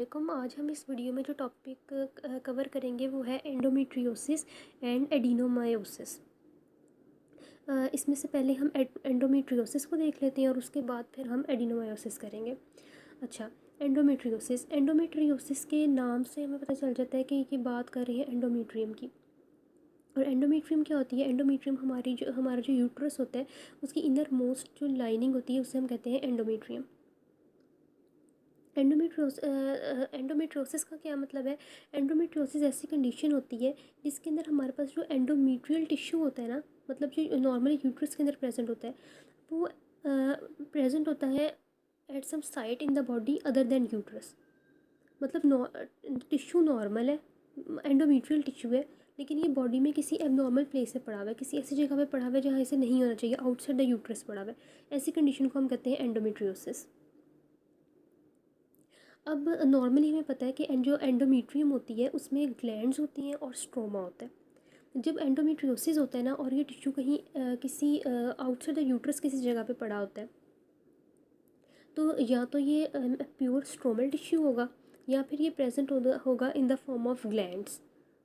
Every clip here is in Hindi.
आज हम इस वीडियो में जो टॉपिक कवर करेंगे वो है एंडोमेट्रियोसिस एंड एडिनोमायोसिस। इसमें से पहले हम एंडोमेट्रियोसिस को देख लेते हैं और उसके बाद फिर हम एडिनोमायोसिस करेंगे। अच्छा, एंडोमेट्रियोसिस के नाम से हमें पता चल जाता है कि ये बात कर रही है एंडोमेट्रियम की। और एंडोमेट्रियम क्या होती है? एंडोमेट्रियम हमारा जो यूट्रस होता है उसकी इनर मोस्ट जो लाइनिंग होती है उसे हम कहते हैं एंडोमेट्रियम। एंडोमेट्रियोसिस का क्या मतलब है? एंडोमेट्रियोसिस ऐसी कंडीशन होती है जिसके अंदर हमारे पास जो एंडोमेट्रियल टिश्यू होता है ना, मतलब जो नॉर्मली यूट्रस के अंदर प्रेजेंट होता है वो प्रेजेंट होता है at some site in the body other than uterus. मतलब टिश्यू नॉर्मल है, एंडोमेट्रियल टिश्यू है, लेकिन ये बॉडी में किसी एबनॉर्मल प्लेस पे पड़ा हुआ है, किसी ऐसी जगह पे पड़ा हुआ है जहाँ इसे नहीं होना चाहिए, आउटसाइड द यूट्रस पड़ा हुआ है। ऐसी कंडीशन को हम कहते हैं एंडोमेट्रियोसिस। अब नॉर्मली हमें पता है कि जो एंडोमेट्रियम होती है उसमें ग्लैंड्स होती हैं और स्ट्रोमा होता है। जब एंडोमेट्रियोसिस होता है ना और ये टिश्यू कहीं किसी आउटसाइड द यूट्रस किसी जगह पे पड़ा होता है, तो या तो ये प्योर स्ट्रोमल टिश्यू होगा या फिर ये प्रेजेंट होगा in the form of glands,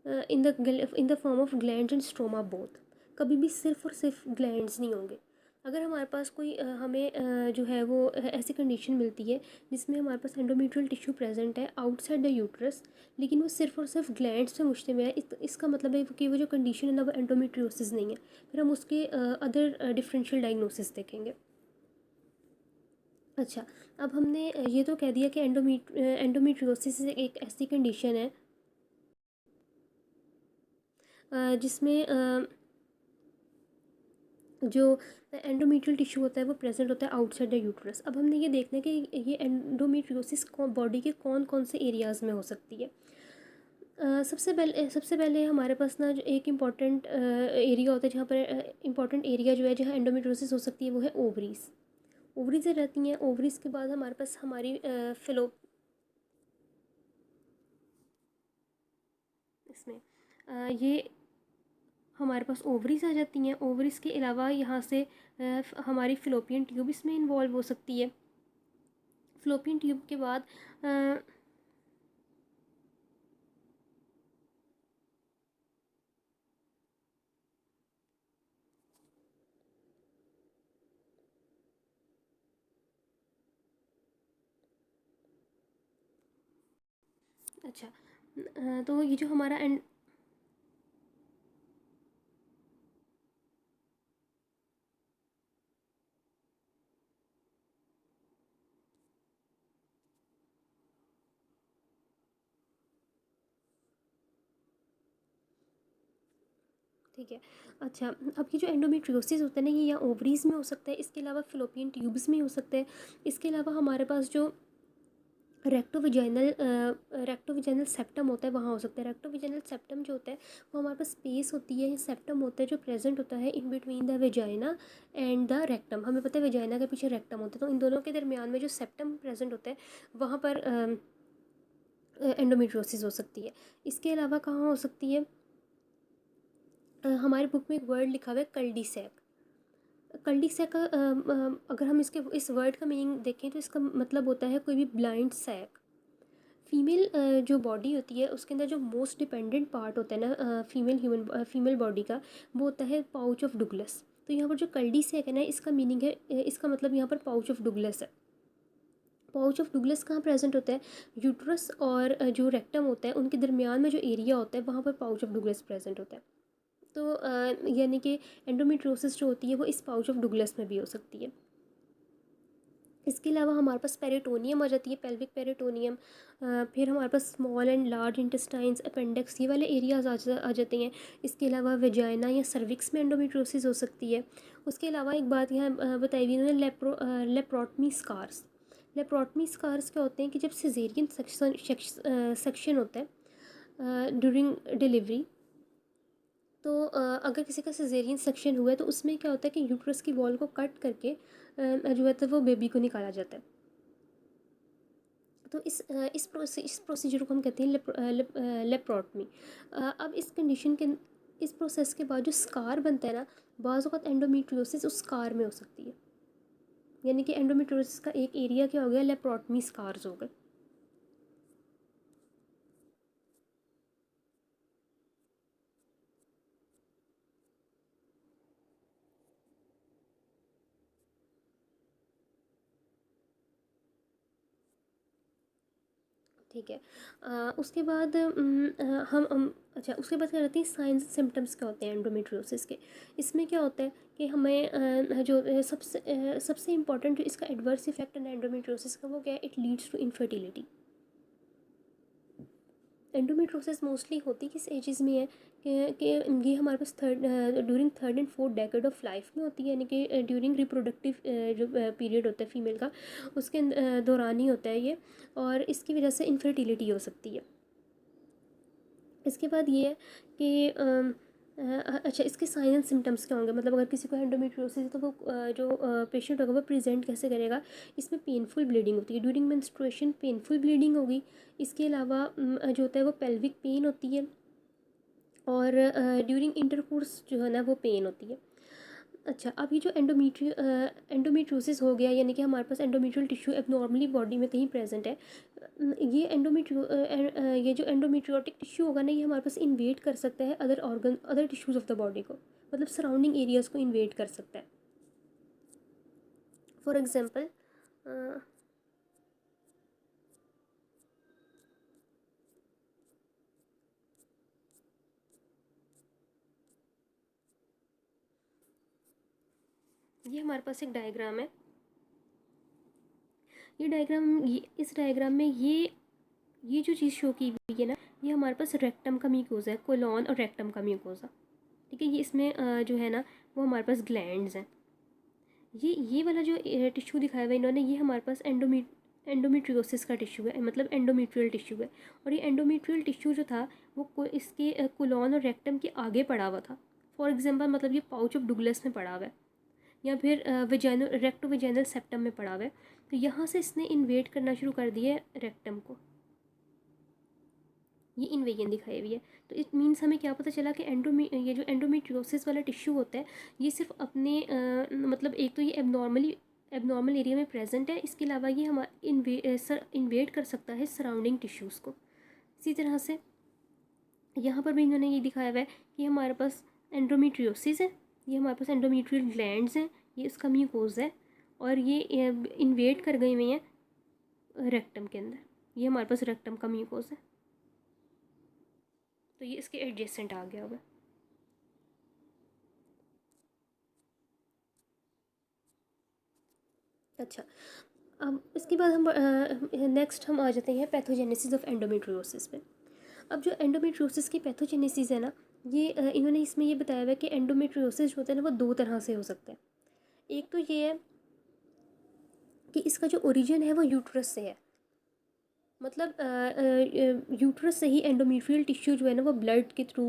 in the form of glands and stroma both. कभी भी सिर्फ और सिर्फ ग्लैंड्स नहीं होंगे। अगर हमारे पास कोई हमें जो है वो ऐसी कंडीशन मिलती है जिसमें हमारे पास एंडोमेट्रियल टिश्यू प्रेजेंट है आउटसाइड द यूट्रस, लेकिन वो सिर्फ और सिर्फ ग्लैंड्स पे मुश्तमिल है, इसका मतलब है कि वो जो कंडीशन है ना वो एंडोमेट्रियोसिस नहीं है। फिर हम उसके अदर डिफरेंशियल डायग्नोसिस देखेंगे। अच्छा, अब हमने ये तो कह दिया कि एंडोमेट्रियोसिस एक ऐसी कंडीशन है जिसमें जो एंडोमेट्रियल टिश्यू होता है वो प्रेजेंट होता है आउटसाइड द यूट्रस। अब हमने ये देखना है कि ये एंडोमेट्रियोसिस बॉडी के कौन कौन से एरियाज़ में हो सकती है। सबसे पहले हमारे पास ना जो एक इम्पॉर्टेंट एरिया होता है जहाँ पर इम्पॉर्टेंट एरिया जो है जहाँ एंडोमेट्रियोसिस हो सकती है वो है ओवरीज। ओवरीज रहती हैं। ओवरीज के बाद हमारे पास हमारी फिलो इसमें ये हमारे पास ओवरीज आ जाती हैं। ओवरीज के अलावा यहाँ से हमारी फिलोपियन ट्यूब इसमें इन्वॉल्व हो सकती है। फिलोपियन ट्यूब के बाद अच्छा, तो ये जो हमारा एंड ठीक है। अच्छा, अब ये जो एंडोमेट्रियोसिस होता है ना ये या ओवरीज में हो सकता है, इसके अलावा फिलोपियन ट्यूब्स में हो सकता है। इसके अलावा हमारे पास जो रेक्टोविजाइनल सेप्टम होता है वहाँ हो सकता है। रेक्टोविजाइनल सेप्टम जो होता है वो हमारे पास स्पेस होती है, सेप्टम होता है जो प्रेजेंट होता है in between the vagina and the rectum. हमें पता है वेजाइना के पीछे रेक्टम होता है, तो इन दोनों के दरमियान में जो सेप्टम प्रेजेंट होता है वहाँ पर एंडोमेट्रियोसिस हो सकती है। इसके अलावा कहाँ हो सकती है? हमारी बुक में एक वर्ड लिखा हुआ है कल्डीसैक। कल्डीसैक का अगर हम इसके इस वर्ड का मीनिंग देखें तो इसका मतलब होता है कोई भी ब्लाइंड सैक। फीमेल जो बॉडी होती है उसके अंदर जो मोस्ट डिपेंडेंट पार्ट होता है ना फीमेल बॉडी का, वो होता है पाउच ऑफ डुगलस। तो यहाँ पर जो कल्डीसैक है ना इसका मीनिंग है, इसका मतलब यहाँ पर पाउच ऑफ डुगलस है। पाउच ऑफ डुगलस कहाँ प्रेजेंट होता है? यूट्रस और जो रेक्टम होता है उनके दरमियान में जो एरिया होता है वहाँ पर पाउच ऑफ डुगलस प्रेजेंट होता है। तो यानी कि एंडोमेट्रियोसिस जो होती है वो इस पाउच ऑफ डुगलस में भी हो सकती है। इसके अलावा हमारे पास पेरिटोनियम आ जाती है, पेल्विक पेरिटोनियम। फिर हमारे पास small and large intestines, appendix, ये वाले एरियाज आ जाते हैं। इसके अलावा वेजाइना या सर्विक्स में एंडोमेट्रियोसिस हो सकती है। उसके अलावा एक बात यहाँ बताई हुई है लेप्रोटमी स्कार्स। लेप्रोटमी स्कार्स क्या होते हैं कि जब सिजेरियन सेक्शन होता है ड्यूरिंग डिलीवरी, तो अगर किसी का सिजेरियन सेक्शन हुआ है तो उसमें क्या होता है कि यूट्रस की वॉल को कट करके जो है तो वो बेबी को निकाला जाता है। तो इस प्रोसीजर को हम कहते हैं लेप्रोटमी। अब इस कंडीशन के इस प्रोसेस के बाद जो स्कार बनता है ना, बाज़ वक़्त एंडोमेट्रियोसिस उस स्कार में हो सकती है। यानी कि एंडोमेट्रियोसिस का एक एरिया क्या हो गया? लेप्रोटमी स्कार्स हो गए। ठीक है। उसके बाद हम अच्छा, उसके बाद क्या करते हैं, साइंस सिम्टम्स क्या होते हैं एंडोमेट्रियोसिस के। इसमें क्या होता है कि हमें जो सबसे इम्पॉर्टेंट जो इसका एडवर्स इफेक्ट है एंडोमेट्रियोसिस का, वो क्या है, it leads to infertility. Endometriosis mostly होती किस एजेस में है कि ये हमारे पास during third and fourth decade of life में होती है, यानी कि ड्यूरिंग रिप्रोडक्टिव जो पीरियड होता है फीमेल का, उसके दौरान ही होता है ये, और इसकी वजह से इनफर्टिलिटी हो सकती है। इसके बाद ये है कि अच्छा, इसके साइन एंड सिम्टम्स क्या होंगे, मतलब अगर किसी को एंडोमेट्रियोसिस है तो वो जो पेशेंट होगा वो प्रेजेंट कैसे करेगा। इसमें पेनफुल ब्लीडिंग होती है ड्यूरिंग मेंस्ट्रुएशन, पेनफुल ब्लीडिंग होगी। इसके अलावा जो होता है वो पेल्विक पेन होती है, और ड्यूरिंग इंटरकोर्स जो है ना वो पेन होती है। अच्छा, अब ये जो एंडोमेट्रियोसिस हो गया, यानी कि हमारे पास एंडोमेट्रियल टिश्यू एबनॉर्मली बॉडी में कहीं प्रेजेंट है। ये जो एंडोमेट्रियोटिक टिश्यू होगा ना, ये हमारे पास इन्वेट कर सकता है other tissues of the body को, मतलब सराउंडिंग एरियाज़ को इन्वेट कर सकता है। फॉर एग्जांपल ये हमारे पास एक डायग्राम है। इस डायग्राम में ये जो चीज़ शो की हुई है ना, ये हमारे पास रेक्टम का म्यूकोसा है, कोलॉन और रेक्टम का म्यूकोसा। ठीक है, ये इसमें जो है ना वो हमारे पास ग्लैंड्स हैं। ये वाला जो टिश्यू दिखाया हुआ है इन्होंने, ये हमारे पास एंडोमेट्रियोसिस का टिश्यू है, मतलब एंडोमेट्रियल टिश्यू है। और ये एंडोमेट्रियल टिश्यू जो था वो इसके कोलॉन और रेक्टम के आगे पड़ा हुआ था। फॉर एग्जांपल, मतलब ये पाउच ऑफ डुगलस में पड़ा हुआ है, या फिर वेजाइनल रेक्टो वेजाइनल सेप्टम में पड़ा हुआ है। तो यहाँ से इसने इन्वेट करना शुरू कर दिया है रेक्टम को, ये इन्वेजन दिखाई हुई है। तो इट मीन्स हमें क्या पता चला कि ये जो एंडोमेट्रियोसिस वाला टिश्यू होता है, ये सिर्फ अपने मतलब एक तो ये एबनॉर्मल एरिया में प्रेजेंट है, इसके अलावा ये हमारा इन्वेट कर सकता है सराउंडिंग टिश्यूज़ को। इसी तरह से यहाँ पर भी इन्होंने ये दिखाया हुआ है कि हमारे पास एंडोमेट्रियोसिस है, ये हमारे पास एंडोमेट्रियल ग्लैंड्स हैं, ये इसका म्यूकोज है, और ये इन्वेट कर गए हुए हैं रेक्टम के अंदर। ये हमारे पास रेक्टम का म्यूकोज है, तो ये इसके एडजेसेंट आ गया हुआ। अच्छा, अब इसके बाद हम नेक्स्ट हम आ जाते हैं पैथोजेनेसिस ऑफ एंडोमेट्रियोसिस पे। अब जो एंडोमेट्रियोसिस की पैथोजेनेसिस है ना, ये इन्होंने इसमें ये बताया हुआ है कि एंडोमेट्रियोसिस जो होता है ना वो दो तरह से हो सकता है। एक तो ये है कि इसका जो ओरिजिन है वो यूट्रस से है, मतलब यूट्रस से ही एंडोमेट्रियल टिश्यू जो है ना वो ब्लड के थ्रू,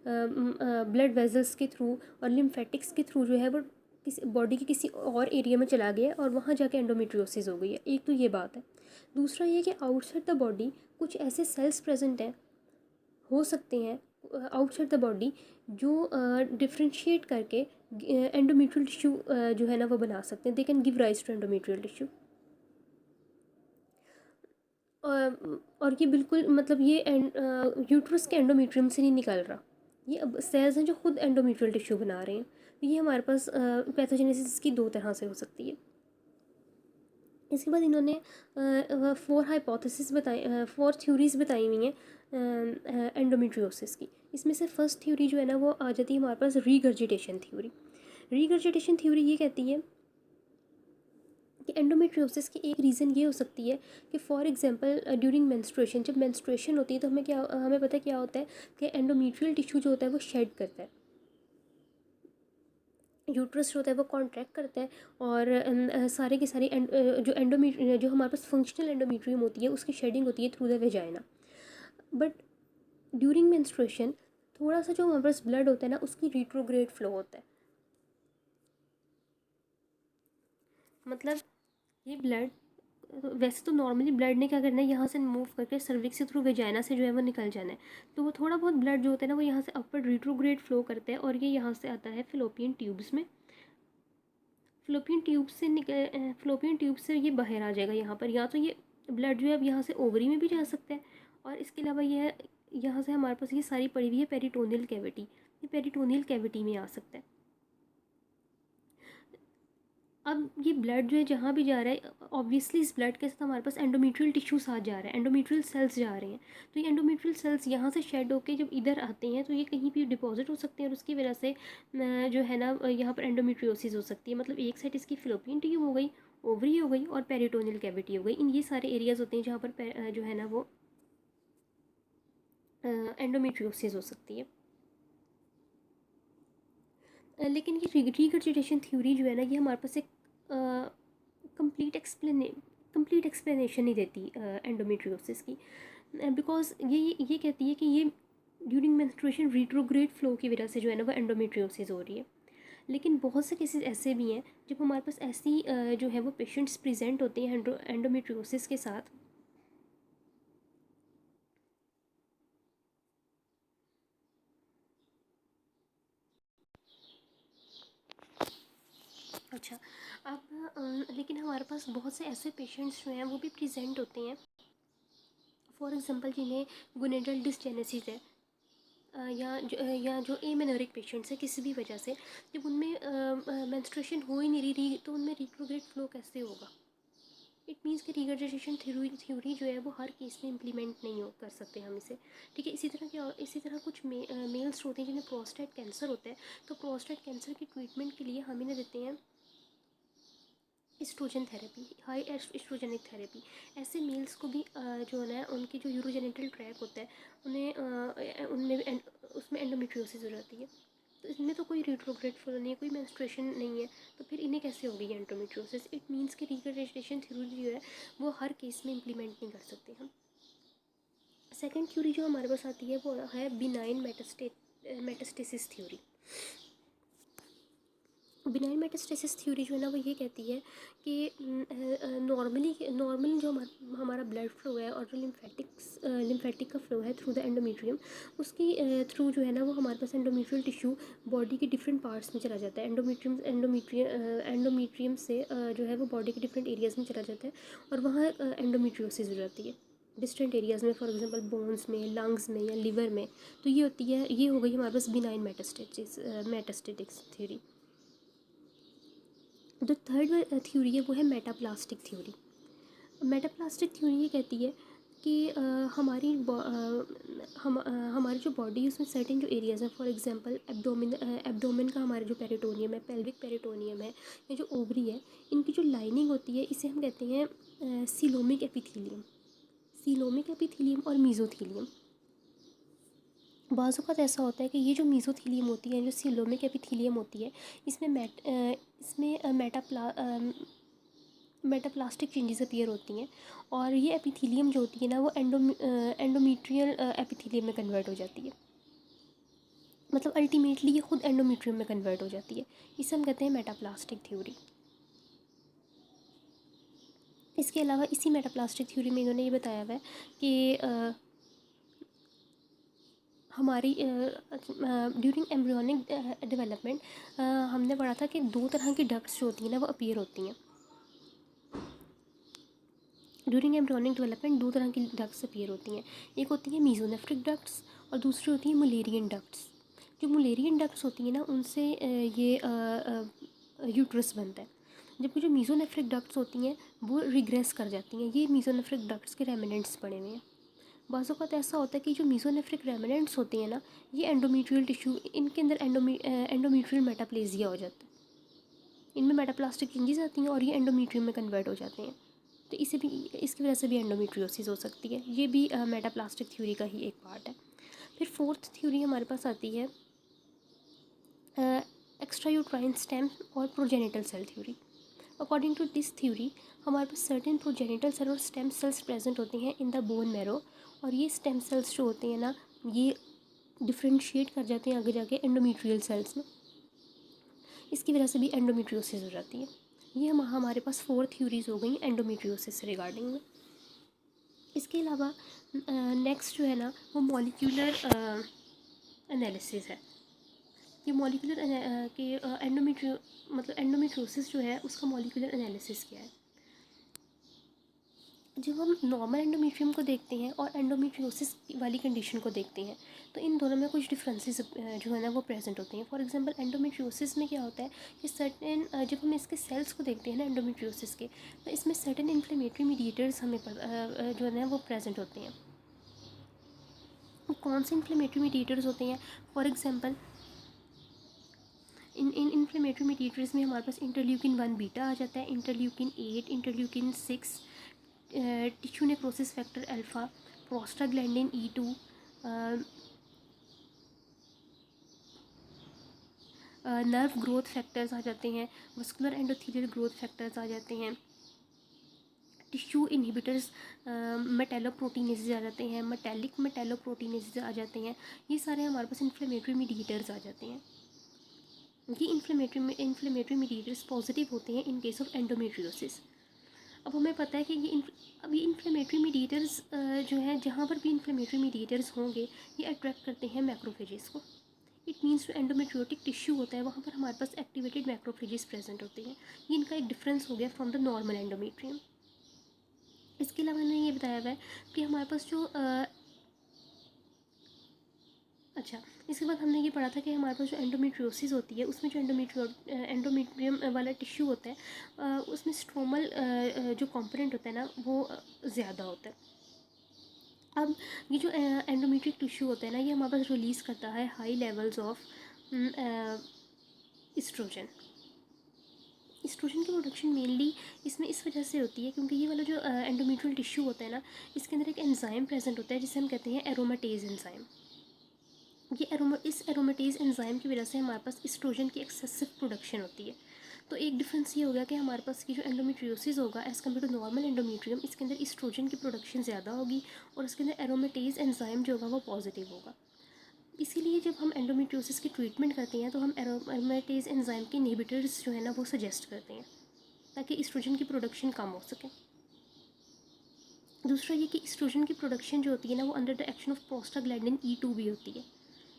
ब्लड वेजल्स के थ्रू और लिम्फेटिक्स के थ्रू जो है वो किसी बॉडी के किसी और एरिया में चला गया और वहाँ जाके एंडोमेट्रियोसिस हो गई है। एक तो ये बात है। दूसरा ये कि आउटसाइड द बॉडी कुछ ऐसे सेल्स प्रेजेंट हैं, हो सकते हैं आउटसाइड द बॉडी, जो डिफ्रेंशिएट करके एंडोमेट्रियल टिश्यू जो है ना वो बना सकते हैं। They can give rise to endometrial tissue. और ये बिल्कुल मतलब ये यूट्रस के एंडोमेट्रियम से नहीं निकल रहा, ये अब सेल्स हैं जो खुद एंडोमेट्रियल टिश्यू बना रहे हैं। तो ये हमारे पास पैथोजेनेसिस की दो तरह से हो सकती है। इसके बाद इन्होंने 4 हाइपोथेसिस बताई, 4 थ्योरीज बताई हुई हैं एंडोमेट्रियोसिस की। इसमें से फर्स्ट थ्योरी जो है ना वो आ जाती है हमारे पास रीगर्जिटेशन थ्योरी। रीगर्जिटेशन थ्योरी ये कहती है कि एंडोमेट्रियोसिस की एक रीज़न ये हो सकती है कि फॉर एग्जांपल ड्यूरिंग मेंस्ट्रुएशन, जब मेंस्ट्रुएशन होती है तो हमें पता है क्या होता है कि एंडोमेट्रियल टिश्यू जो होता है वो शेड करता है, यूट्रस जो होता है वो कॉन्ट्रैक्ट करता है, और सारे के सारे जो हमारे पास फंक्शनल एंडोमेट्रियम होती है उसकी शेडिंग होती है through the vagina. But during menstruation थोड़ा सा जो हमारे पास ब्लड होता है ना उसकी रिट्रोग्रेड फ्लो होता है, मतलब ये ब्लड, वैसे तो नॉर्मली ब्लड ने क्या करना है, यहाँ से मूव करके सर्विक्स से थ्रू वेजाइना से जो है वो निकल जाना है। तो वो थोड़ा बहुत ब्लड जो होता है ना वो यहाँ से अपवर्ड रिट्रोग्रेड फ्लो करता है, और ये यहाँ से आता है फिलोपियन ट्यूब्स में। फिलोपियन ट्यूब से ये बाहर आ जाएगा यहाँ पर, या तो ये ब्लड जो है अब यहाँ से ओवरी में भी जा सकता है, और इसके अलावा ये यहाँ से हमारे पास ये सारी पड़ी हुई है पेरिटोनियल कैविटी, ये पेरिटोनियल कैविटी में आ सकता है। अब ये ब्लड जो है जहाँ भी जा रहा है, ऑब्वियसली इस ब्लड के साथ हमारे पास एंडोमेट्रियल टिश्यू साथ जा रहा है, एंडोमेट्रियल सेल्स जा रहे हैं। तो ये एंडोमेट्रियल सेल्स यहाँ से शेड होकर जब इधर आते हैं तो ये कहीं भी डिपॉजिट हो सकते हैं, और उसकी वजह से जो है ना यहाँ पर एंडोमेट्रियोसिस हो सकती है। मतलब एक साइड इसकी फिलोपियन ट्यूब हो गई, ओवरी हो गई और पेरिटोनियल कैविटी हो गई। इन ये सारे एरियाज होते हैं जहाँ पर जो है ना वो एंडोमेट्रियोसिस हो सकती है। लेकिन ये रिगर्जिटेशन थ्योरी जो है ना, ये हमारे पास एक कंप्लीट एक्सप्लेनेशन नहीं देती एंडोमेट्रियोसिस की, बिकॉज ये कहती है कि ये ड्यूरिंग मेंस्ट्रुएशन रिट्रोग्रेड फ्लो की वजह से जो है ना वो एंडोमेट्रियोसिस हो रही है। लेकिन बहुत से केसेस ऐसे भी हैं जब हमारे पास ऐसी जो है वो पेशेंट्स प्रेजेंट होते हैं एंडोमेट्रियोसिस के साथ। अच्छा, अब लेकिन हमारे पास बहुत से ऐसे पेशेंट्स जो हैं वो भी प्रेजेंट होते हैं, फॉर एग्जांपल जिन्हें गोनेडल डिसजेनेसिस है, या जो एमेनोरिक पेशेंट्स है किसी भी वजह से, जब उनमें मेंस्ट्रुएशन हो ही नहीं रही तो उनमें रिट्रोग्रेड फ्लो कैसे होगा। इट मीन्स कि रिगर्जिटेशन थ्योरी जो है वो हर केस में इम्प्लीमेंट नहीं हो कर सकते हम इसे। ठीक है, इसी तरह कुछ मेल्स होते हैं जिन्हें प्रोस्टेट कैंसर होता है, तो प्रोस्टेट कैंसर की ट्रीटमेंट के लिए हम इन्हें देते हैं estrogen therapy, high estrogenic therapy. ऐसे मेल्स को भी जो है ना उनकी जो यूरोजेनिटल ट्रैक होता है उनमें भी उसमें एंडोमेट्रियोसिस हो जाती है। तो इसमें तो कोई रिट्रोग्रेड फ्लो नहीं है, कोई मेंस्ट्रुएशन नहीं है, तो फिर इन्हें कैसे होगी एंडोमेट्रियोसिस। इट मीन्स कि रिगर्जिटेशन थ्योरी जो है वो हर केस में इम्प्लीमेंट नहीं कर सकते हम। सेकेंड थ्योरी जो हमारे पास आती है वो है benign metastasis theory. Benign metastasis theory जो है ना वो ये कहती है कि नॉर्मली जो हमारा ब्लड फ्लो है और जो लिम्फेटिक का फ्लो है थ्रू द एंडोमेट्रियम, उसकी थ्रू जो है ना वो हमारे पास एंडोमेट्रियल टिश्यू बॉडी के डिफरेंट पार्ट्स में चला जाता है। एंडोमेट्रियम से जो है वो बॉडी के डिफरेंट एरियाज़ में चला जाता है और वहाँ एंडोमेट्रियोसिस हो जाती है डिस्टेंट एरियाज़ में, फॉर एग्जांपल बोन्स में, लंग्स में या लिवर में। तो ये हो गई हमारे पास बिनाइन मेटास्टेटिक्स थ्योरी। जो थर्ड थ्योरी है वो है मेटाप्लास्टिक थ्योरी। मेटाप्लास्टिक थ्योरी ये कहती है कि हमारी जो बॉडी है उसमें सर्टेन जो एरियाज़ हैं, फॉर एग्जांपल एब्डोमेन का हमारा जो पेरिटोनियम है, पेल्विक पेरिटोनियम है, या जो ओवरी है, इनकी जो लाइनिंग होती है इसे हम कहते हैं सीलोमिक एपिथीलियम और मीज़ोथीलियम। बाज़ औक़ात ऐसा होता है कि ये जो मीज़ोथीलियम होती है, जो सीलोमिक एपिथीलियम होती है, इसमें मेटाप्लास्टिक चेंजेस अपीयर होती हैं, और ये एपिथीलियम जो होती है ना वो एंडोमेट्रियल एपिथीलियम में कन्वर्ट हो जाती है। मतलब अल्टीमेटली ये खुद एंडोमेट्रियम में कन्वर्ट हो जाती है। इसे हम कहते हैं मेटाप्लास्टिक थ्योरी। इसके अलावा इसी मेटाप्लास्टिक थ्योरी में इन्होंने ये बताया हुआ है कि हमारी ड्यूरिंग एम्ब्रियोनिक डेवलपमेंट हमने पढ़ा था कि दो तरह की डक्ट्स जो होती हैं ना वो अपीयर होती हैं। ड्यूरिंग एम्ब्रियोनिक डेवलपमेंट दो तरह की डक्ट्स अपीयर होती हैं, एक होती है मीजोनेफ्रिक डक्ट्स और दूसरी होती है मुलेरियन डक्ट्स। जो मुलेरियन डक्ट्स होती हैं ना उनसे ये यूट्रस बनता है, जबकि जो मीजोनेफ्रिक डक्ट्स होती हैं वो रिग्रेस कर जाती हैं। ये मीजोनेफ्रिक डक्ट्स के रेमिनेंट्स पड़े हुए हैं। बाज़ औक़ात ऐसा होता है कि जो मीजोनेफ्रिक रेमिनेंट्स होते हैं ना, ये एंडोमेट्रियल टिश्यू, इनके अंदर एंडोमेट्रियल मेटाप्लेजिया हो जाता है, इनमें मेटाप्लास्टिक चेंजेस आती हैं और ये एंडोमेट्रियम में कन्वर्ट हो जाते हैं। तो इसकी वजह से भी एंडोमेट्रियोसिस हो सकती है। ये भी मेटाप्लास्टिक थ्योरी का ही एक पार्ट है। फिर फोर्थ थ्योरी हमारे पास आती है एक्स्ट्रा यूट्राइन स्टेम और progenitor cell theory. According to this theory हमारे पास सर्टेन प्रोजेनिटल सेल और स्टेम सेल्स प्रेजेंट होते हैं इन द बोन मैरो, और ये स्टेम सेल्स जो होते हैं ना ये डिफ्रेंशिएट कर जाते हैं आगे जाके एंडोमेट्रियल सेल्स में। इसकी वजह से भी एंडोमेट्रियोसिस हो जाती है। ये हमारे पास 4 थ्योरीज हो गई एंडोमेट्रियोसिस से रिगार्डिंग में। इसके अलावा नेक्स्ट जो है ना वो मॉलिक्यूलर एनालिसिस है कि मॉलिक्यूलर कि एंडोमेट्रियोसिस जो है उसका मॉलिक्यूलर एनालिसिस क्या है। जब हम नॉर्मल एंडोमेट्रियम को देखते हैं और एंडोमेट्रियोसिस वाली कंडीशन को देखते हैं तो इन दोनों में कुछ डिफरेंसेस जो है ना वो प्रेजेंट होते हैं। फॉर एग्जांपल एंडोमेट्रियोसिस में क्या होता है कि सर्टेन जब हम इसके सेल्स को देखते हैं ना एंडोमेट्रियोसिस के, तो इसमें सर्टेन इन्फ्लेमेटरी मीडिएटर्स हमें जो है ना वो प्रेजेंट होते हैं। कौन से इन्फ्लेमेटरी मीडिएटर्स होते हैं? फॉर एग्जांपल इन इन्फ्लेमेटरी मीडिएटर्स में हमारे पास इंटरल्यूकिन 1 बीटा आ जाता है, interleukin 8, interleukin 6, tissue necrosis factor alpha, prostaglandin E2, nerve growth factors आ जाते हैं, मस्कुलर एंडोथेलियल ग्रोथ फैक्टर्स आ जाते हैं, टिश्यू इनहिबिटर्स मेटेलोप्रोटीनेसेस आ जाते हैं, मेटेलिक मेटेलोप्रोटीनेसेस आ जाते हैं। ये सारे हमारे पास इन्फ्लेमेटरी मीडिएटर्स आ जाते हैं। ये इन्फ्लेमेटरी मीडिएटर्स पॉजिटिव होते हैं इन केस ऑफ एंडोमेट्रियोसिस। अब हमें पता है कि अब ये इन्फ्लेमेटरी मीडिएटर्स जो है, जहाँ पर भी इन्फ्लेमेटरी मीडिएटर्स होंगे ये अट्रैक्ट करते हैं मैक्रोफेजेस को। इट मीन्स जो एंडोमेट्रियोटिक टिश्यू होता है वहाँ पर हमारे पास एक्टिवेटेड मैक्रोफेजेस प्रेजेंट होते हैं। ये इनका एक डिफरेंस हो गया फ्रॉम द नॉर्मल एंडोमेट्रियम। इसके अलावा मैंने ये बताया हुआ है कि हमारे पास जो अच्छा, इसके बाद हमने ये पढ़ा था कि हमारे पास जो एंडोमेट्रियोसिस होती है उसमें जो एंडोमेट्रियम वाला टिश्यू होता है उसमें स्ट्रोमल जो कंपोनेंट होता है ना वो ज़्यादा होता है। अब ये जो एंडोमेट्रिक टिश्यू होता है ना, ये हमारे पास रिलीज़ करता है high levels of estrogen. Estrogen की प्रोडक्शन मेनली इसमें इस वजह से होती है क्योंकि ये वाला जो एंडोमेट्रियल टिश्यू होता है ना, इसके अंदर एक एंजाइम प्रेजेंट होता है जिसे हम कहते हैं एरोमाटेज एंजाइम। इस एरोमेटेज एंजाइम की वजह से हमारे पास इस्ट्रोजन की एक्सेसिव प्रोडक्शन होती है। तो एक डिफरेंस ये हो गया कि हमारे पास की जो एंडोमेट्रियोसिस होगा as compared to normal endometrium, इसके अंदर इस्ट्रोजन की प्रोडक्शन ज़्यादा होगी और इसके अंदर एरोमेटेज एंजाइम जो होगा वो पॉजिटिव होगा। इसीलिए जब हम एंडोमेट्रियोसिस की ट्रीटमेंट करते हैं तो हम एरोमेटेज एंजाइम के इनहिबिटर्स जो है ना वो सजेस्ट करते हैं ताकि इस्ट्रोजन की प्रोडक्शन कम हो सके। दूसरा ये कि इस्ट्रोजन की प्रोडक्शन जो होती है ना वो under the action of prostaglandin E2 भी होती है।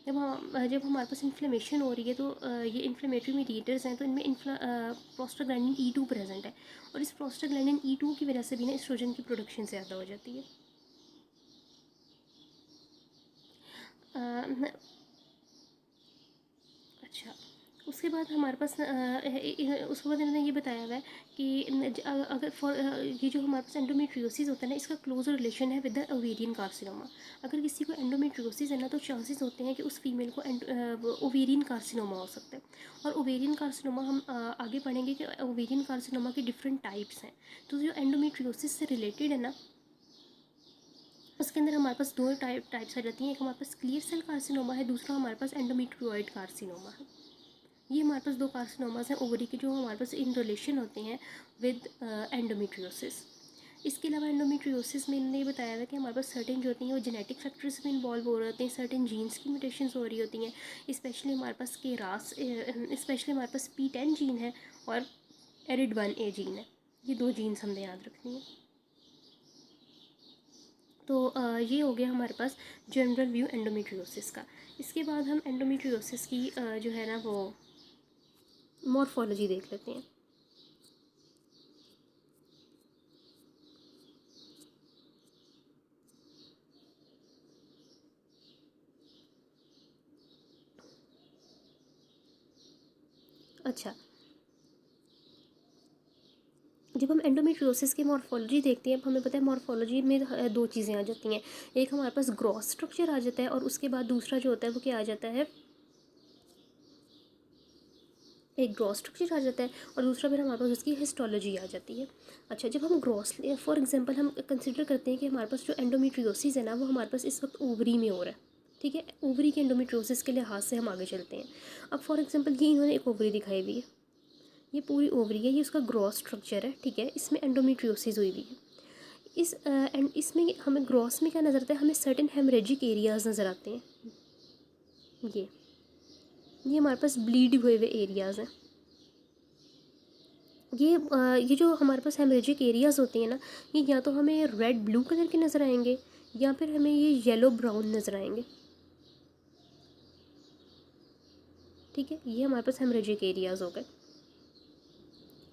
जब हमारे पास इन्फ्लेमेशन हो रही है तो ये इन्फ्लेमेटरी मीडिएटर्स हैं तो इनमें प्रोस्टाग्लैंडिन E2 प्रेजेंट है और इस प्रोस्टाग्लैंडिन E2 की वजह से भी ना एस्ट्रोजन की प्रोडक्शन ज़्यादा हो जाती है। अच्छा, उसके बाद हमारे पास उसके बाद इन्होंने ये बताया हुआ है कि अगर ये जो हमारे पास एंडोमेट्रियोसिस होता है ना, इसका क्लोज रिलेशन है विद द ओवेरियन कार्सिनोमा। अगर किसी को एंडोमेट्रियोसिस है ना तो चांसेस होते हैं कि उस फीमेल को ओवेरियन कार्सिनोमा हो सकता है। और ओवेरियन कार्सिनोमा हम आगे पढ़ेंगे कि ओवेरियन कार्सिनोमा के डिफरेंट टाइप्स हैं। तो जो एंडोमेट्रियोसिस से रिलेटेड है ना, उसके अंदर हमारे पास दो टाइप्स आ जाती हैं। एक हमारे पास क्लियर सेल कार्सिनोमा है, दूसरा हमारे पास एंडोमेट्रियोइड कार्सिनोमा है। ये हमारे पास दो कार्सिनोमास हैं ओवरी के जो हमारे पास इन रिलेशन होते हैं विद एंडोमेट्रियोसिस। इसके अलावा एंडोमेट्रियोसिस में इन्होंने ये बताया हुआ है कि हमारे पास सर्टेन जो होती हैं वो जेनेटिक फैक्टर्स में इन्वॉल्व हो रहे होते हैं, सर्टेन जीन्स की म्यूटेशंस हो रही होती हैं। स्पेशली हमारे पास स्पेशली हमारे पास P10 जीन है और ARID1A जीन है। ये दो जीन्स हमने याद रखनी है। तो ये हो गया हमारे पास जनरल व्यू एंडोमेट्रियोसिस का। इसके बाद हम एंडोमेट्रियोसिस की जो है ना वो मॉर्फोलॉजी देख लेते हैं। अच्छा, जब हम एंडोमेट्रियोसिस की मॉर्फोलॉजी देखते हैं, अब हमें पता है मॉर्फोलॉजी में दो चीज़ें आ जाती हैं। एक हमारे पास ग्रॉस स्ट्रक्चर आ जाता है और उसके बाद दूसरा जो होता है वो क्या आ जाता है, एक ग्रॉस स्ट्रक्चर आ जाता है और दूसरा फिर हमारे पास उसकी हिस्टोलॉजी आ जाती है। अच्छा, जब हम ग्रॉस फॉर एग्जांपल हम कंसिडर करते हैं कि हमारे पास जो एंडोमेट्रियोसिस है ना वो हमारे पास इस वक्त ओवरी में हो रहा है, ठीक है। ओवरी के एंडोमेट्रियोसिस के लिहाज से हम आगे चलते हैं। अब फॉर एग्जांपल ये इन्होंने एक ओवरी दिखाई हुई है, ये पूरी ओवरी है, ये उसका ग्रॉस स्ट्रक्चर है, ठीक है। इसमें एंडोमेट्रियोसिस हुई हुई है। इसमें हमें ग्रॉस में क्या नज़र आता है, हमें सर्टेन हेमरेजिक एरियाज़ नज़र आते हैं। ये हमारे पास ब्लीड हुए हुए एरियाज़ हैं। ये जो हमारे पास हेमरेजिक एरियाज़ होते हैं ना, ये या तो हमें रेड ब्लू कलर के नज़र आएंगे या फिर हमें ये येलो ब्राउन नज़र आएंगे, ठीक है। ये हमारे पास हेमरेजिक एरियाज़ हो गए।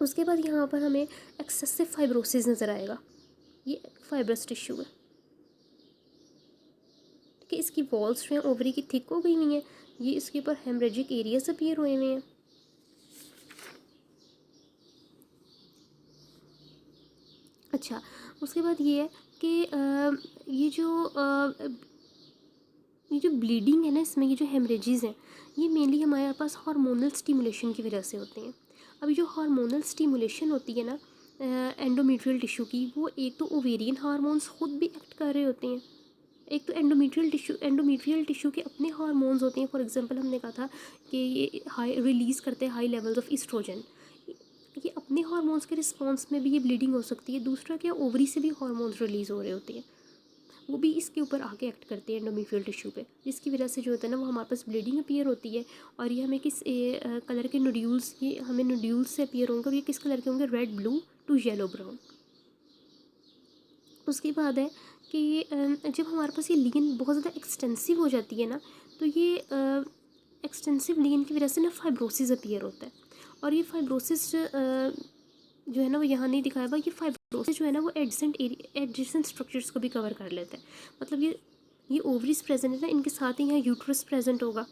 उसके बाद यहाँ पर हमें एक्सेसिव फाइब्रोसिस नज़र आएगा, ये फाइब्रस टिश्यू है। ठीक है, इसकी वॉल्स जो हैं ओवरी की थिक हो गई हुई हैं, ये इसके ऊपर हेमरेजिक एरियाज अपीयर हुए हुए हैं। अच्छा, उसके बाद ये है कि ये जो ब्लीडिंग है ना, इसमें ये जो हेमरेजेस हैं, ये मेनली हमारे पास हार्मोनल स्टिमुलेशन की वजह से होते हैं। अभी जो हार्मोनल स्टिमुलेशन होती है ना एंडोमेट्रियल टिश्यू की, वो एक तो ओवेरियन हार्मोन्स खुद भी एक्ट कर रहे होते हैं, एक तो एंडोमेट्रियल टिश्यू के अपने हार्मोन्स होते हैं। फॉर एग्जांपल हमने कहा था कि ये हाई रिलीज़ करते हैं हाई लेवल्स ऑफ ईस्ट्रोजन, ये अपने हार्मोन्स के रिस्पॉन्स में भी ये ब्लीडिंग हो सकती है। दूसरा क्या, ओवरी से भी हार्मोन्स रिलीज़ हो रहे होते हैं, वो भी इसके ऊपर आके एक्ट करते हैं एंडोमेट्रियल टिश्यू पे, जिसकी वजह से जो होता है ना वो हमारे पास ब्लीडिंग अपीयर होती है। और ये हमें किस कलर के नोड्यूल्स, ये हमें नोड्यूल्स से अपीयर होंगे, और ये किस कलर के होंगे, red blue to yellow brown. उसके बाद है कि जब हमारे पास ये लीगन बहुत ज़्यादा एक्सटेंसिव हो जाती है ना, तो ये एक्सटेंसिव लीगन की वजह से ना फाइब्रोसिस अपीयर होता है। और ये फाइब्रोसिस जो है ना वो यहाँ नहीं दिखाया हुआ, ये फाइब्रोसिस जो है ना वो एडजेसेंट स्ट्रक्चर्स को भी कवर कर लेता है। मतलब ये ओवरीज प्रेजेंट है ना, इनके साथ ही यहाँ यूट्रस प्रेजेंट होगा,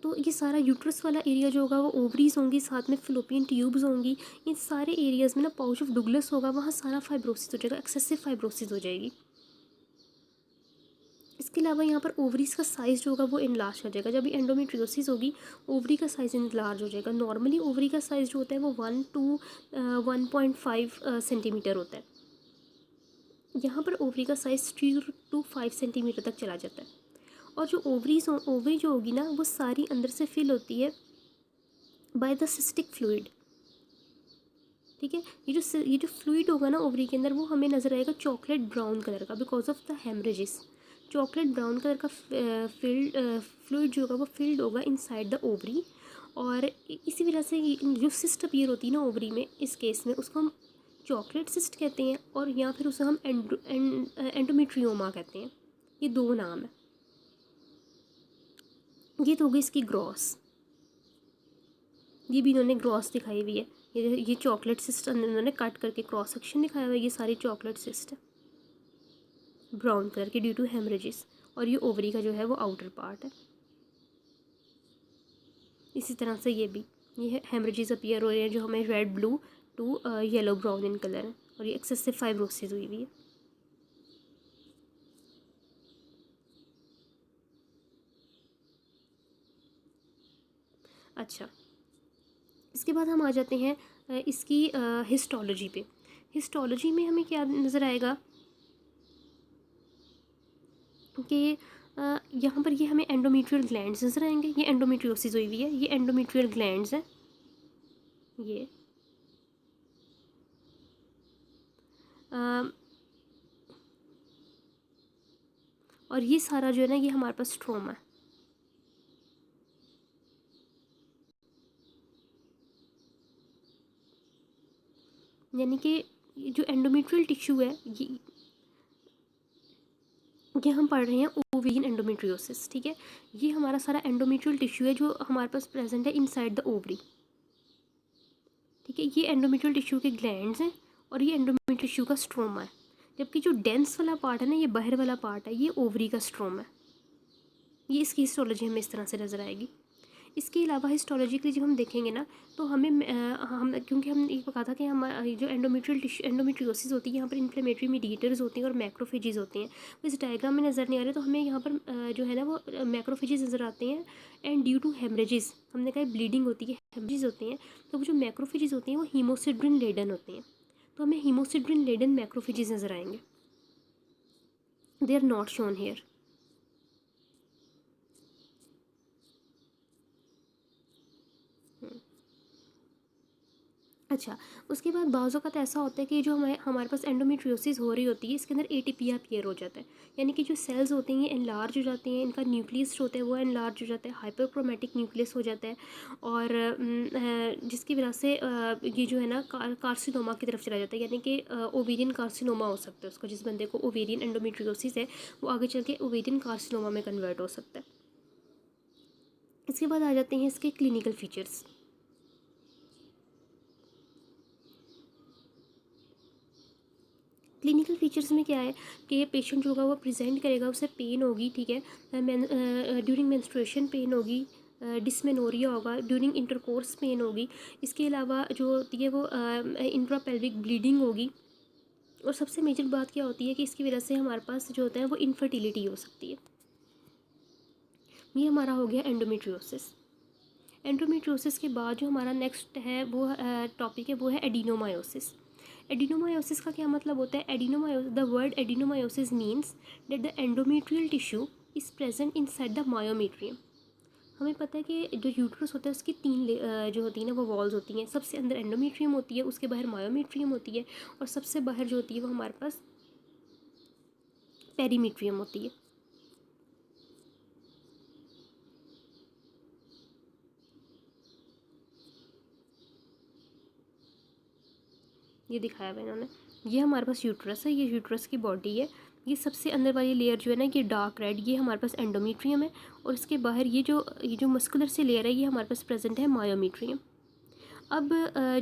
तो ये सारा यूट्रस वाला एरिया जो होगा वो ओवरीज होंगी, साथ में फिलोपियन ट्यूब्स होंगी, इन सारे एरियाज़ में ना पाउच ऑफ डुगलस होगा, वहाँ सारा फाइब्रोसिस हो जाएगा, एक्सेसिव फाइब्रोसिस हो जाएगी। इसके अलावा यहाँ पर ओवरीज का साइज़ जो होगा वो इनलार्ज हो जाएगा। जब एंडोमेट्रियोसिस होगी, ओवरी का साइज़ इनलार्ज हो जाएगा। नॉर्मली ओवरी का साइज़ जो होता है वो 1 to 1.5 सेंटीमीटर होता है, यहाँ पर ओवरी का साइज़ 3 to 5 सेंटीमीटर तक चला जाता है। और जो ओवरी जो होगी ना वो सारी अंदर से फिल होती है बाय द सिस्टिक फ्लूइड। ठीक है, ये जो फ्लूइड होगा ना ओवरी के अंदर, वो हमें नज़र आएगा चॉकलेट ब्राउन कलर का, because of the haemorrhages. Chocolate brown colour का फ्लूइड जो होगा वो फिल्ड होगा इनसाइड द ओवरी, और इसी वजह से जो सिस्ट अपीयर होती है ना ओवरी में, इस केस में उसको हम चॉकलेट सिस्ट कहते हैं, और या फिर उसे हम एंडोमेट्रियोमा कहते हैं। ये दो नाम है। ये तो होगी इसकी ग्रॉस, ये भी इन्होंने ग्रॉस दिखाई हुई है। ये चॉकलेट सिस्ट इन्होंने कट करके क्रॉस सेक्शन दिखाया हुआ है, ये सारी चॉकलेट सिस्ट है ब्राउन कलर की ड्यू टू हेमरेजेस। और ये ओवरी का जो है वो आउटर पार्ट है। इसी तरह से ये हेमरेजेस अपीयर हो रहे हैं जो हमें red blue to yellow brown in colour है, और ये एक्सेसिव फाइब्रोसिस हुई हुई है। अच्छा, इसके बाद हम आ जाते हैं इसकी हिस्टोलॉजी पे। हिस्टोलॉजी में हमें क्या नज़र आएगा कि यहाँ पर ये हमें एंडोमेट्रियल ग्लैंड्स नज़र आएंगे। ये एंडोमेट्रियोसिस हुई हुई है, ये एंडोमेट्रियल ग्लैंड्स हैं ये। और ये सारा जो है ना ये हमारे पास स्ट्रोमा है। यानी कि जो एंडोमेट्रियल टिश्यू है ये हम पढ़ रहे हैं ओवेरियन एंडोमेट्रियोसिस। ठीक है, ये हमारा सारा एंडोमेट्रियल टिश्यू है जो हमारे पास प्रेजेंट है इनसाइड द ओवरी। ठीक है, ये एंडोमेट्रियल टिश्यू के ग्लैंड्स हैं, और ये एंडोमेट्रियल टिश्यू का स्ट्रोमा है। जबकि जो डेंस वाला पार्ट है ना, ये बाहर वाला पार्ट है, ये ओवरी का स्ट्रोमा है। ये इसकी हिस्टोलॉजी हमें इस तरह से नज़र आएगी। इसके अलावा हिस्टोलॉजिकली जब हम देखेंगे ना, तो हमें हम क्योंकि हम ये कहा था कि हम जो एंडोमेट्रियोसिस होती है यहाँ पर इन्फ्लेमेटरी मीडिएटर्स होते हैं और मैक्रोफेजेस होते हैं। वो इस डायग्राम में नज़र नहीं आ रहे, तो हमें यहाँ पर जो है ना वो मैक्रोफेजेस नज़र आते हैं। एंड ड्यू टू हेमरेजेस, हमने कहा ब्लीडिंग होती है, हेमरेजेस होते हैं, तो वो जो मैक्रोफेजेस होते हैं वो हीमोसिड्रिन लेडन होते हैं, तो हमें हीमोसिड्रिन लेडन मैक्रोफेजेस नज़र आएंगे। They are not shown here. अच्छा, उसके बाद बाज़ों का तो ऐसा होता है कि जो हमारे पास एंडोमेट्रियोसिस हो रही होती है, इसके अंदर एटीपी अपीयर हो जाता है, यानी कि जो सेल्स होते हैं ये एनलार्ज हो जाते हैं, इनका न्यूक्लियस जो होता है वो एनलार्ज हो जाता है, हाइपरक्रोमेटिक न्यूक्लियस हो जाता है, और जिसकी वजह से ये जो है ना कार्सिनोमा की तरफ चला जाता है, यानी कि ओवेरियन कार्सिनोमा हो सकता है उसको। जिस बंदे को ओवेरियन एंडोमेट्रियोसिस है वो आगे चल के ओवेरियन कार्सिनोमा में कन्वर्ट हो सकता है। इसके बाद आ जाते हैं इसके क्लिनिकल फीचर्स। क्लिनिकल फीचर्स में क्या है कि पेशेंट जो होगा वो प्रेजेंट करेगा, उसे पेन होगी, ठीक है, ड्यूरिंग मेंस्ट्रुएशन पेन होगी, डिस्मेनोरिया होगा, ड्यूरिंग इंटरकोर्स पेन होगी, इसके अलावा जो होती है वो इंट्रापेल्विक ब्लीडिंग होगी, और सबसे मेजर बात क्या होती है कि इसकी वजह से हमारे पास जो होता है वो इनफर्टिलिटी हो सकती है। ये हमारा हो गया एंडोमेट्रियोसिस। एंडोमेट्रियोसिस के बाद जो हमारा नेक्स्ट है वो टॉपिक है वो है एडिनोमायोसिस। एडिनोमायोसिस का क्या मतलब होता है? The word adenomyosis means that the endometrial tissue is present inside the myometrium. हमें पता है कि जो यूट्रस होता है उसकी जो होती है ना वो वॉल्स होती हैं। सबसे अंदर एंडोमेट्रियम होती है, उसके बाहर मायोमेट्रियम होती है, और सबसे बाहर जो होती है वो हमारे पास पेरीमेट्रियम होती है। ये दिखाया हुआ इन्होंने, ये हमारे पास यूट्रस है, ये यूट्रस की बॉडी है। ये सबसे अंदर वाली लेयर जो है ना, ये डार्क रेड, ये हमारे पास एंडोमेट्रियम है, और इसके बाहर ये जो मस्कुलर से लेयर है ये हमारे पास प्रेजेंट है मायोमेट्रियम। अब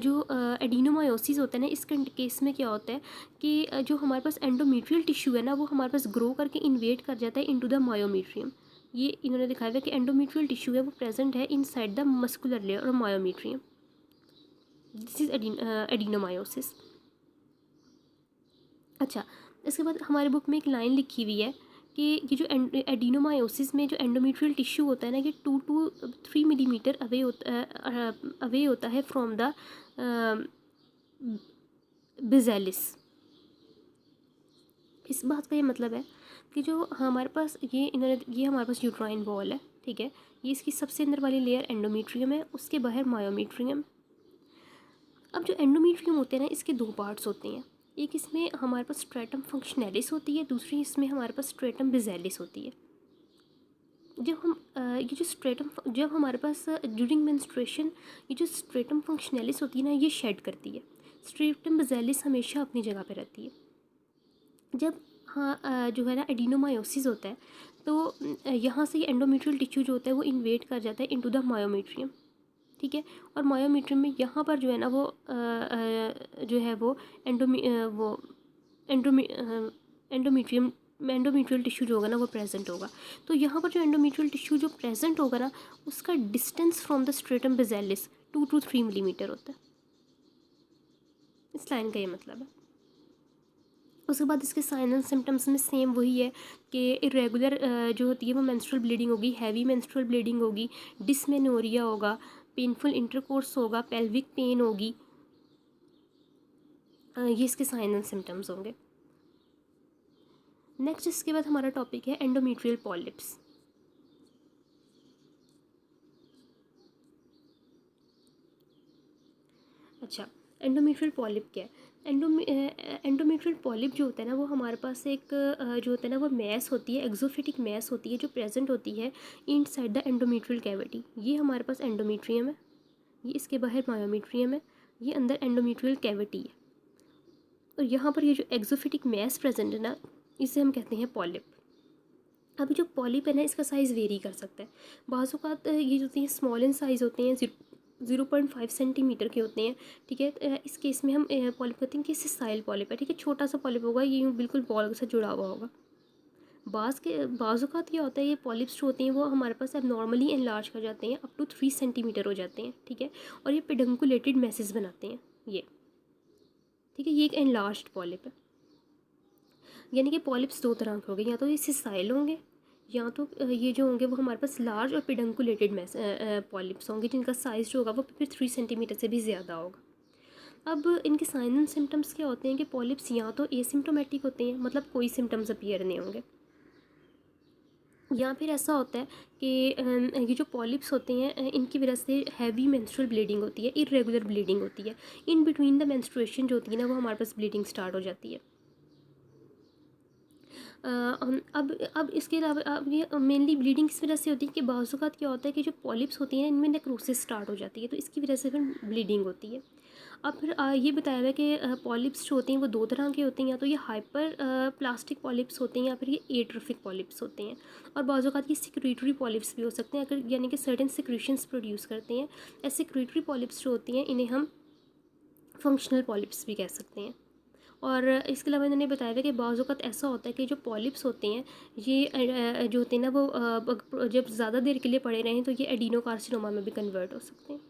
जो एडिनोमायोसिस होता है ना, इस केस में क्या होता है कि जो हमारे पास एंडोमेट्रियल टिश्यू है ना वो हमारे पास ग्रो करके इन्वेट कर जाता है इनटू द मायोमेट्रियम। ये इन्होंने दिखाया हुआ है कि एंडोमेट्रियल टिश्यू है वो प्रेजेंट है इनसाइड द मस्कुलर लेयर और मायोमेट्रियम। This is adenomyosis. अच्छा, इसके बाद हमारे बुक में एक लाइन लिखी हुई है कि ये जो एडिनोमायोसिस में जो एंडोमेट्रियल टिश्यू होता है ना, ये 2 to 3 मिलीमीटर अवे होता है फ्रॉम द बिजेलिस। इस बात का ये मतलब है कि जो हमारे पास ये हमारे पास यूट्राइन वॉल है, ठीक है, ये इसकी सबसे अंदर वाली लेयर एंडोमेट्रियम है, उसके बाहर मायोमेट्रियम। अब जो एंडोमेट्रियम होते हैं ना, इसके 2 पार्ट्स होते हैं। एक इसमें हमारे पास स्ट्रेटम फंक्शनैलिस होती है, दूसरी इसमें हमारे पास स्ट्रेटम बिजेलिस होती है। जब हमारे पास ड्यूरिंग मेंस्ट्रुएशन ये जो स्ट्रेटम फंक्शनैलिस होती है ना, ये शेड करती है। स्ट्रेटम बिजेलिस हमेशा अपनी जगह पे रहती है। जब जो है ना एडिनोमायोसिस होता है तो यहाँ से ये एंडोमेट्रियल टिश्यू जो होता है वो इन्वेट कर जाता है इनटू द मायोमेट्रियम, ठीक है, और मायोमेट्रियम में यहाँ पर जो है ना वो जो है वो एंडोमेट्रियल टिश्यू जो होगा ना वो प्रेजेंट होगा। तो यहाँ पर जो एंडोमेट्रियल टिश्यू जो प्रेजेंट होगा ना, उसका distance from the stratum basalis 2 to 3 millimetre होता है। इस लाइन का ये मतलब है। उसके बाद इसके साइन एंड सिम्टम्स में सेम वही है कि इरेगुलर जो होती है वो मेंस्ट्रुअल ब्लीडिंग होगी, हैवी मेंस्ट्रुअल ब्लीडिंग होगी, डिस्मेनोरिया होगा, पेनफुल इंटरकोर्स होगा, पेल्विक पेन होगी। ये इसके साइन एंड सिम्टम्स होंगे। नेक्स्ट इसके बाद हमारा टॉपिक है एंडोमेट्रियल पॉलिप्स। अच्छा, एंडोमेट्रियल पॉलिप क्या है? एंडोमेट्रियल पॉलिप जो होता है ना वो हमारे पास एक जो होता है ना वो मैस होती है, एक्सोफिटिक मैस होती है जो प्रेजेंट होती है इनसाइड द एंडोमेट्रियल कैविटी। ये हमारे पास एंडोमेट्रियम है, ये इसके बाहर मायोमेट्रियम है, ये अंदर एंडोमेट्रियल कैविटी है, और यहाँ पर ये जो एक्सोफिटिक मैस प्रेजेंट है ना, इसे हम कहते हैं पॉलिप। अभी जो पॉलिप है ना इसका साइज़ वेरी कर सकता है। बाज़ औक़ात ये जो होती हैं स्मॉल इन साइज़ होते हैं, 0.5 सेंटीमीटर के होते हैं, ठीक है। इस केस में हम पॉलिप कहते हैं कि सिसाइल पॉलिप है, ठीक है, छोटा सा पॉलिप होगा, ये यूँ बिल्कुल बॉल के साथ जुड़ा हुआ होगा। बाज़ औक़ात क्या होता है, ये पॉलिप्स जो होते हैं वो हमारे पास अब नॉर्मली एनलार्ज कर जाते हैं, अप टू 3 सेंटीमीटर हो जाते हैं, ठीक है, और ये पेडंकुलेटेड मैसेज बनाते हैं ये, ठीक है। ये एक एनलार्ज्ड पॉलिप है। यानी कि पॉलिप्स 2 तरह के होंगे, या तो ये सिसाइल होंगे, या तो ये जो होंगे वो हमारे पास लार्ज और पेडंकुलेटेड पॉलिप्स होंगे, जिनका साइज़ जो होगा वो फिर 3 सेंटीमीटर से भी ज़्यादा होगा। अब इनके साइन एंड सिम्टम्स क्या होते हैं कि पॉलिप्स या तो एसिम्टोमेटिक होते हैं, मतलब कोई सिम्टम्स अपीयर नहीं होंगे, या फिर ऐसा होता है कि ये जो पॉलिप्स होते हैं इनकी वजह से हैवी मेंस्ट्रुअल ब्लीडिंग होती है, इरेगुलर ब्लीडिंग होती है, इन बिटवीन द मेंस्ट्रुएशन जो होती है ना वो हमारे पास ब्लीडिंग स्टार्ट हो जाती है। अब इसके अलावा अब ये मेनली ब्लीडिंग इस वजह से होती है कि बाज़ औक़ात क्या होता है कि जो पॉलिप्स होती हैं इनमें नेक्रोसिस स्टार्ट हो जाती है, तो इसकी वजह से फिर ब्लीडिंग होती है। अब फिर ये बताया हुआ है कि पॉलिप्स जो होते हैं वो 2 तरह के होते हैं, या तो ये हाइपर प्लास्टिक पॉलिप्स होते हैं, या फिर ये एट्रोफिक पॉलिप्स होते हैं, और बाज़ औक़ात ये सिक्रीटरी पॉलिप्स भी हो सकते हैं, अगर यानी कि सर्टेन सिक्रीशंस प्रोड्यूस करते हैं। ऐसे सिक्रीटरी पॉलिप्स जो होती हैं इन्हें हम फंक्शनल पॉलिप्स भी कह सकते हैं। और इसके अलावा इन्होंने बताया था कि बाज़ औक़ात ऐसा होता है कि जो पॉलिप्स होते हैं ये जो होते हैं ना वो जब ज़्यादा देर के लिए पड़े रहें तो ये एडिनोकार्सिनोमा में भी कन्वर्ट हो सकते हैं।